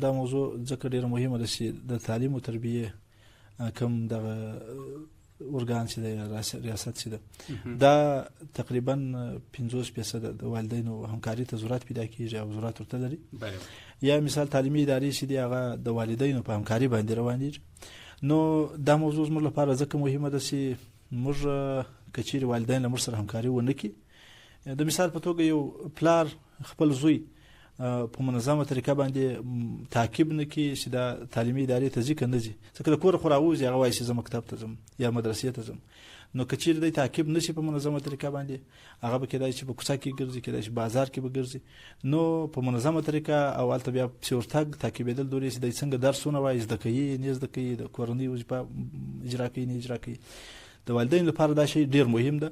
دا موضوع ځکه ډېره مهمه ده چې د تعلیم او تربیې کوم دغه ارګان چې د ریاست چې ده دا تقریبا 50% د والدینو همکاري ته ضرورت پیدا کیږي او ضرورت ورته لري. یا مثال تعلیمي ادارې چې دي هغه د والدینو په همکاري باندې روان دي. نو دا موضوع زموږ لپاره ځکه مهمه ده چې موږ که چیرې والدین له موږ سره همکاري ونه کړي، د مثال په توګه یو پلار خپل زوی په منظمه طریقه باندې تعقیب نه کړي چې دا تعلیمي ادارې ته ځي که نه ځي، ځکه د کوره خو راوځي هغه وایي چې زه مکتب ته ځم یا مدرسې ته ځم. نو که چیرې دی تعقیب نه شي په منظمه طریقه باندې، هغه به کېدای چې په کوڅه کې ګرځي، کېدای چې بازار کې به ګرځي. نو په منظمه طریقه او هلته بیا پسې ورتګ تعقیبېدل ضروري چې دی څنګه درسونه وایي، زده کوي نه زده کوي، د کورنۍ وظیفه اجرا کوي نه اجرا کوي. د والدینو لپاره دا شی ډیر مهم ده.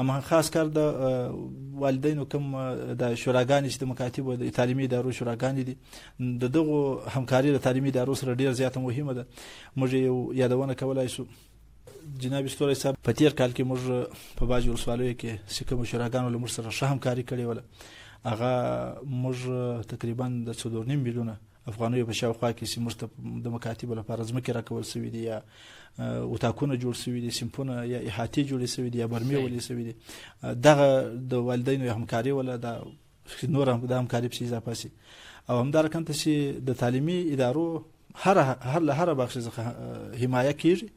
اما خاص کار د والدینو کوم د شوراګانې چې د مکاتبو د تعلیمي ادارو شوراګانې دي، د دغو همکاري د تعلیمي ادارو سره ډیر زیاته مهمه ده. موږ یو یادونه کولای شو جناب ستوري صاحب په تیر کال کې موږ په باجوړ ولسوالیو کې چې کوم شوراګانو له موږ سره ښه همکاري کړې وله، هغه موږ تقریبا د 4.5 میلیونه افغانیو په شاوخوا کې چې موږ ته د مکاتبو لپاره ځمکې راکول سوي دي، یا اتاقونه جوړ سوي دي، سیمپونه یا احاطې جوړې سوي دي، یا برمې ولې سوي دي. دغه د والدینو همکاري ولا د نور هم د همکاري په اضافه سي. او همدارکه چې د تعلیمي ادارو هر بخش څخه حمایه کیږي،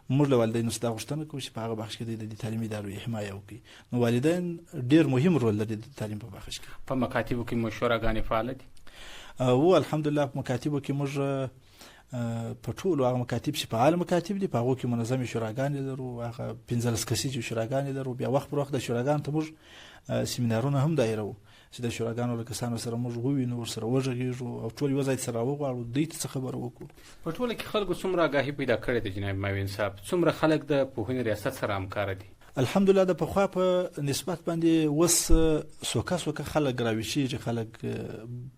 موږ له والدینو څخه غوښتنه کوو چې په هغه بخش کې د تعلیمي ادارو حمایه وکړي. نو والدین ډیر مهم رول لري د تعلیم په بخش کې. په مکاتبو کې مشورهګانې فعال دي؟ او الحمدلله په مکاتبو کې موږ په ټولو هغه مکاتب چې فعال مکاتب دي په هغو کې منظمې شوراګانې لرو، هغه 15 کسیزې شوراګانې لرو. بیا وخت پر وخت د شوراګانو ته موږ سیمینارونه هم دایروو چې د شوراګانو له کسانو سره موږ ووینو، ورسره وغږېږو او ټول یو ځای سره راوغواړو، دوی ته څه خبره وکړو. په ټوله کې خلکو څومره آګاهي پیدا کړې ده جناب معاون صاحب؟ څومره خلک د پوهنې ریاست سره همکاره دي؟ الحمدلله د پخوا په نسبت باندې اوس سوکه خلک راویښېږي، خلک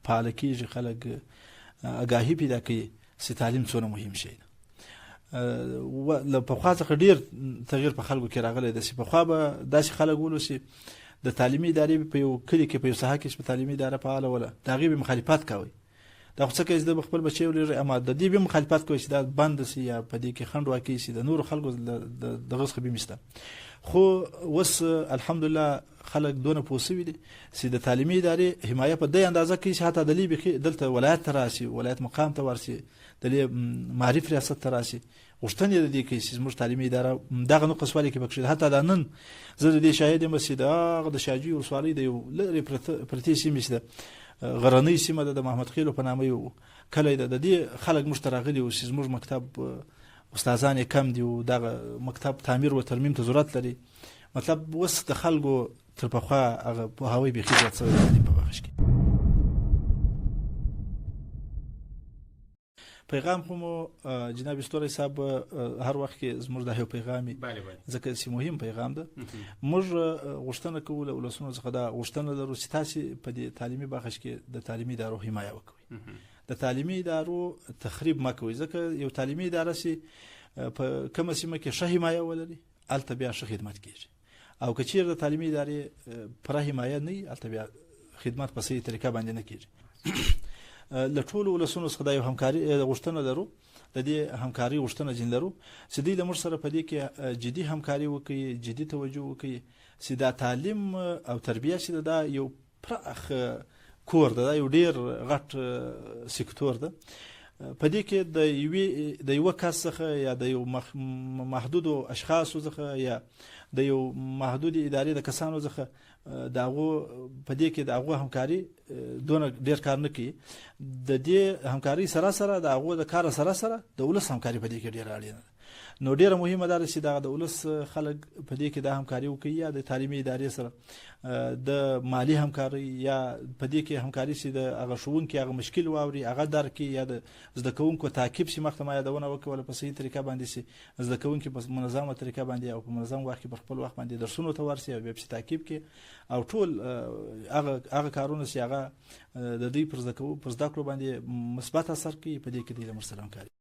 فعاله کېږي، خلک آګاهي پیدا کوي چې تعلیم څومره مهم شی ده. له پخوا څخه ډېر تغییر په خلکو کې راغلی ده چې پخوا به داسې خلک ولو چې د تعلیمي ادارې په یو کلي کې په یو ساحه کې چې په تعلیمي اداره فعاله وله، د هغې به مخالفت کوئ. دا خو څه کوي چې د خپل بچی ولېږي، اما د دې به مخالفت کوي چې دا بند شي یا په دې کې خنډ واقع شي. د نورو خلکو دغه څخه بیم شته. خو اوس الحمدلله خلک دونه پوه سوي دي چې د تعلیمي ادارې حمایه په دې اندازه کوي چې حتی د لیبي دلته ولایت ته راشي، ولایت مقام ته ورسي، د معرف ریاست ته راشي، غوښتنې د دې کوي چې زموږ تعلیمي اداره دغه نقص والي کې پکښې. حتی دا نن زه د دې شاهد یم چې د شاجوی ولسوالۍ د یو لرې پرتې سیمې چې ده غرنۍ سیمه ده، د محمد خیلو په نامه یو کلی ده، د دې خلک موږ ته راغلي وو چې زموږ مکتب استادان یې کم دي او دغه مکتب تعمیر و ترمیم ته ضرورت لري. مطلب اوس د خلکو تر پخوا هغه پوهاوی بیخي زیات شوی دی په بخش کې. پیغام خو مو جناب ستوري صاحب هر وخت کې زموږ د یو پیغامي ځکه چې مهم پیغام ده. موږ غوښتنه کوو له ولسونو څخه دا غوښتنه لرو چې تاسې په دې تعلیمي بخش کې د تعلیمي ادارو حمایه وکوئ، د تعلیمي ادارو تخریب مه کوئ. ځکه یو تعلیمي اداره چې په کومه سیمه کې ښه حمایه ولري هلته بیا ښه خدمت کېږي، او که چیرې د تعلیمي ادارې پوره حمایه نه وي هلته بیا خدمت په صحیح طریقه باندې نه کېږي. له ټولو ولسونو څخه دا یو همکاري غوښتنه لرو، د دې همکاري غوښتنه جن لرو چې دوی له موږ سره په دې کې جدي همکاري وکړي، جدي توجه وکړي چې دا تعلیم او تربیه چې دا یو پراخ کور ده، دا یو ډېر غټ سکتور ده. په دې کې د یوه کس څخه یا د یو محدودو اشخاصو څخه یا د یو محدودې ادارې د کسانو څخه د هغو په دې کې د هغو همکاري دونه ډېر کار نه کوي. د دې همکاري سره سره د هغو د کار سره سره د ولس همکاري په دې کې ډېره اړینه ده. نو ډیره مهمه ده چې د ولس خلک په دې کې د همکاري وکړي، یا د تعلیمي ادارې سره د مالی همکاري، یا په دې کې همکاري چې د هغه ښوونکي هغه مشکل واوري، هغه درک کړي، یا د زده کوونکو تعقیب چې مخته ما یادونه وکړله په صحیح طریقه باندې چې زده کوونکي په منظمه طریقه باندې او په منظم وخت کې په خپل وخت باندې درسونو ته ورسي او بیا پسې تعقیب کړي، او ټول هغه کارونه چې هغه د دوی پر زده کړو باندې مثبت اثر کوي، په دې کې دوی له موږ سره همکاري